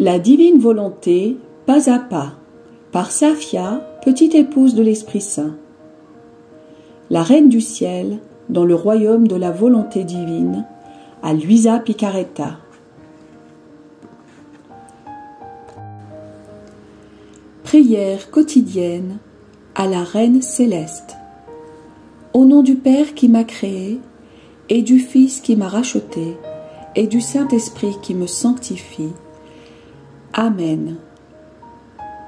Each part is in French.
La divine volonté, pas à pas, par Safia, petite épouse de l'Esprit Saint. La Reine du Ciel, dans le royaume de la volonté divine, à Luisa Picaretta. Prière quotidienne à la Reine céleste. Au nom du Père qui m'a créé, et du Fils qui m'a racheté, et du Saint-Esprit qui me sanctifie. Amen.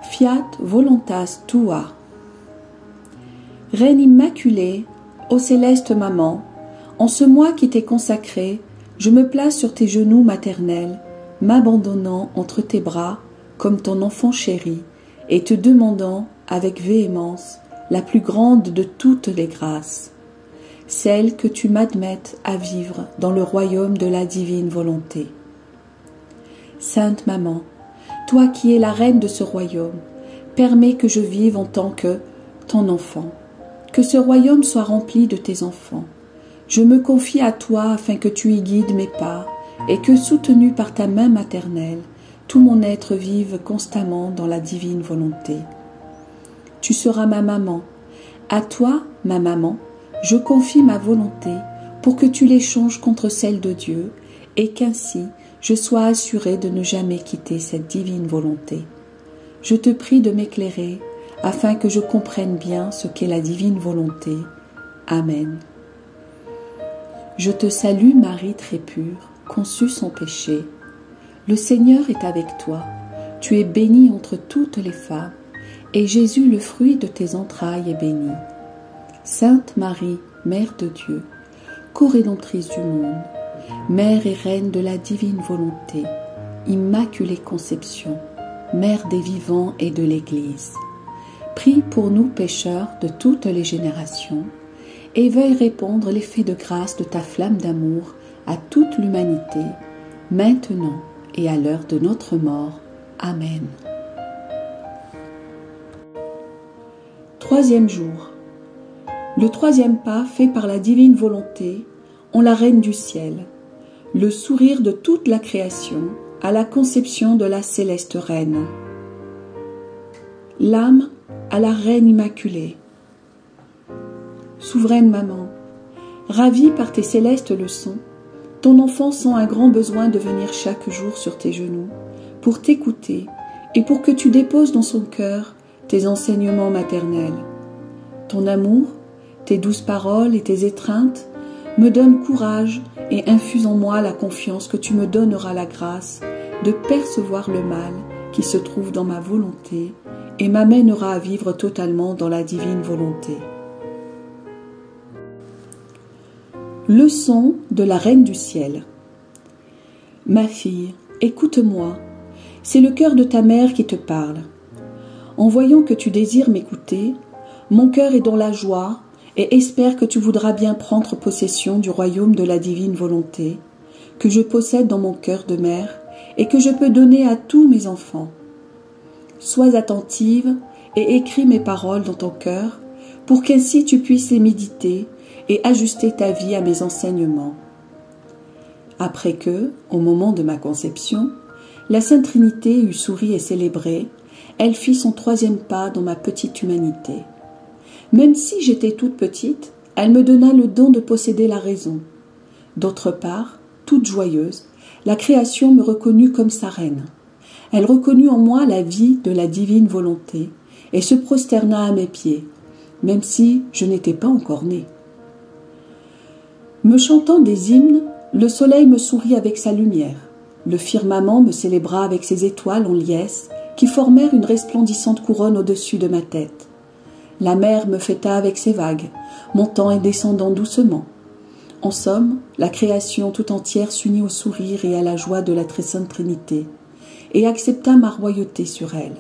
Fiat voluntas tua. Reine immaculée, ô céleste maman, en ce mois qui t'est consacré, je me place sur tes genoux maternels, m'abandonnant entre tes bras comme ton enfant chéri, et te demandant avec véhémence la plus grande de toutes les grâces, celle que tu m'admettes à vivre dans le royaume de la divine volonté. Sainte Maman, toi qui es la reine de ce royaume, permets que je vive en tant que ton enfant, que ce royaume soit rempli de tes enfants. Je me confie à toi afin que tu y guides mes pas et que, soutenu par ta main maternelle, tout mon être vive constamment dans la divine volonté. Tu seras ma maman. À toi, ma maman, je confie ma volonté pour que tu l'échanges contre celle de Dieu et qu'ainsi je sois assurée de ne jamais quitter cette divine volonté. Je te prie de m'éclairer afin que je comprenne bien ce qu'est la divine volonté. Amen. Je te salue Marie très pure, conçue sans péché. Le Seigneur est avec toi. Tu es bénie entre toutes les femmes, et Jésus, le fruit de tes entrailles, est béni. Sainte Marie, Mère de Dieu, co-rédemptrice du monde, Mère et Reine de la divine volonté, Immaculée Conception, Mère des vivants et de l'Église, prie pour nous pécheurs de toutes les générations, et veuille répandre l'effet de grâce de ta flamme d'amour à toute l'humanité, maintenant et à l'heure de notre mort. Amen. Troisième jour. Le troisième pas fait par la divine volonté en la Reine du Ciel, le sourire de toute la création à la conception de la céleste Reine. L'âme à la Reine Immaculée. Souveraine Maman, ravie par tes célestes leçons, ton enfant sent un grand besoin de venir chaque jour sur tes genoux pour t'écouter et pour que tu déposes dans son cœur tes enseignements maternels. Ton amour, tes douces paroles et tes étreintes me donnent courage et infusent en moi la confiance que tu me donneras la grâce de percevoir le mal qui se trouve dans ma volonté et m'amènera à vivre totalement dans la divine volonté. Leçon de la Reine du Ciel. Ma fille, écoute-moi, c'est le cœur de ta mère qui te parle. En voyant que tu désires m'écouter, mon cœur est dans la joie et espère que tu voudras bien prendre possession du royaume de la divine volonté, que je possède dans mon cœur de mère et que je peux donner à tous mes enfants. Sois attentive et écris mes paroles dans ton cœur pour qu'ainsi tu puisses les méditer et ajuster ta vie à mes enseignements. Après que, au moment de ma conception, la Sainte Trinité eut souri et célébré, elle fit son troisième pas dans ma petite humanité. Même si j'étais toute petite, elle me donna le don de posséder la raison. D'autre part, toute joyeuse, la création me reconnut comme sa reine. Elle reconnut en moi la vie de la divine volonté et se prosterna à mes pieds, même si je n'étais pas encore née. Me chantant des hymnes, le soleil me sourit avec sa lumière. Le firmament me célébra avec ses étoiles en liesse qui formèrent une resplendissante couronne au-dessus de ma tête. La mer me fêta avec ses vagues, montant et descendant doucement. En somme, la création tout entière s'unit au sourire et à la joie de la très sainte Trinité, et accepta ma royauté sur elle.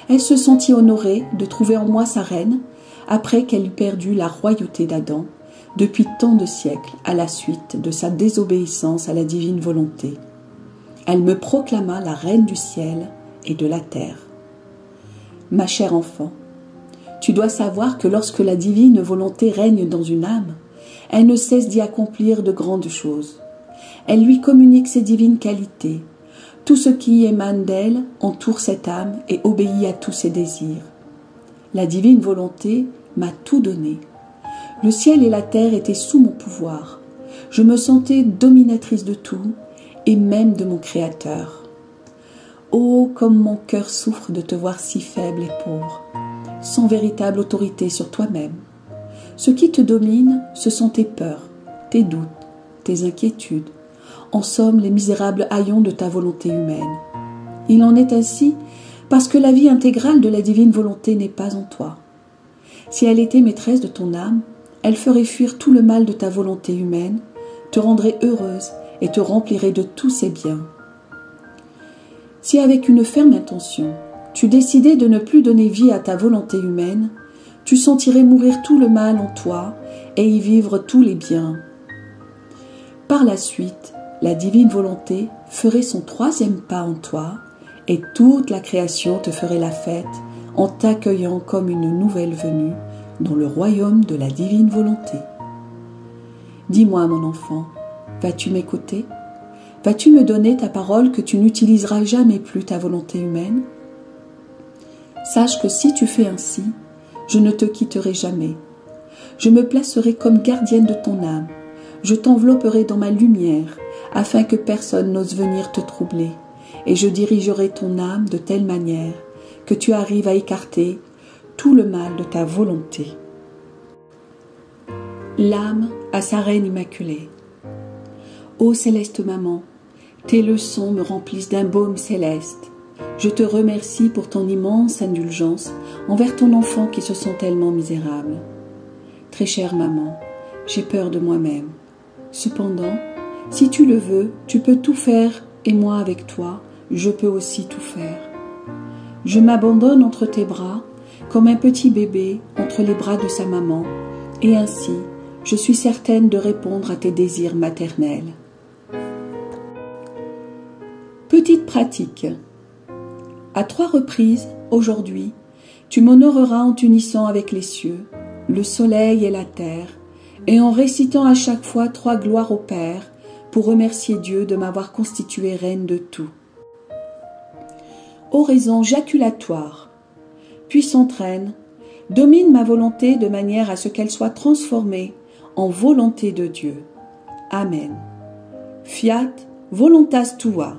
Elle se sentit honorée de trouver en moi sa reine, après qu'elle eut perdu la royauté d'Adam, depuis tant de siècles à la suite de sa désobéissance à la divine volonté. Elle me proclama la Reine du ciel et de la terre. Ma chère enfant, tu dois savoir que lorsque la divine volonté règne dans une âme, elle ne cesse d'y accomplir de grandes choses. Elle lui communique ses divines qualités, Tout ce qui émane d'elle entoure cette âme et obéit à tous ses désirs. La divine volonté m'a tout donné. Le ciel et la terre étaient sous mon pouvoir. Je me sentais dominatrice de tout, et même de mon Créateur. Oh, comme mon cœur souffre de te voir si faible et pauvre, sans véritable autorité sur toi-même. Ce qui te domine, ce sont tes peurs, tes doutes, tes inquiétudes, en somme les misérables haillons de ta volonté humaine. Il en est ainsi parce que la vie intégrale de la divine volonté n'est pas en toi. Si elle était maîtresse de ton âme, elle ferait fuir tout le mal de ta volonté humaine, te rendrait heureuse et te remplirait de tous ses biens. Si avec une ferme intention, tu décidais de ne plus donner vie à ta volonté humaine, tu sentirais mourir tout le mal en toi et y vivre tous les biens. Par la suite, la divine volonté ferait son troisième pas en toi et toute la création te ferait la fête en t'accueillant comme une nouvelle venue dans le royaume de la divine volonté. Dis-moi, mon enfant, vas-tu m'écouter? Vas-tu me donner ta parole que tu n'utiliseras jamais plus ta volonté humaine? Sache que si tu fais ainsi, je ne te quitterai jamais. Je me placerai comme gardienne de ton âme. Je t'envelopperai dans ma lumière, afin que personne n'ose venir te troubler, et je dirigerai ton âme de telle manière que tu arrives à écarter tout le mal de ta volonté. L'âme à sa reine immaculée. Ô céleste maman, tes leçons me remplissent d'un baume céleste. Je te remercie pour ton immense indulgence envers ton enfant qui se sent tellement misérable. Très chère maman, j'ai peur de moi-même. Cependant, si tu le veux, tu peux tout faire et moi avec toi, je peux aussi tout faire. Je m'abandonne entre tes bras comme un petit bébé entre les bras de sa maman et ainsi, je suis certaine de répondre à tes désirs maternels. Petite pratique. À 3 reprises, aujourd'hui, tu m'honoreras en t'unissant avec les cieux, le soleil et la terre, et en récitant à chaque fois 3 gloires au Père pour remercier Dieu de m'avoir constituée reine de tout. Oraison jaculatoire. Puissante reine, domine ma volonté de manière à ce qu'elle soit transformée en volonté de Dieu. Amen. Fiat voluntas tua.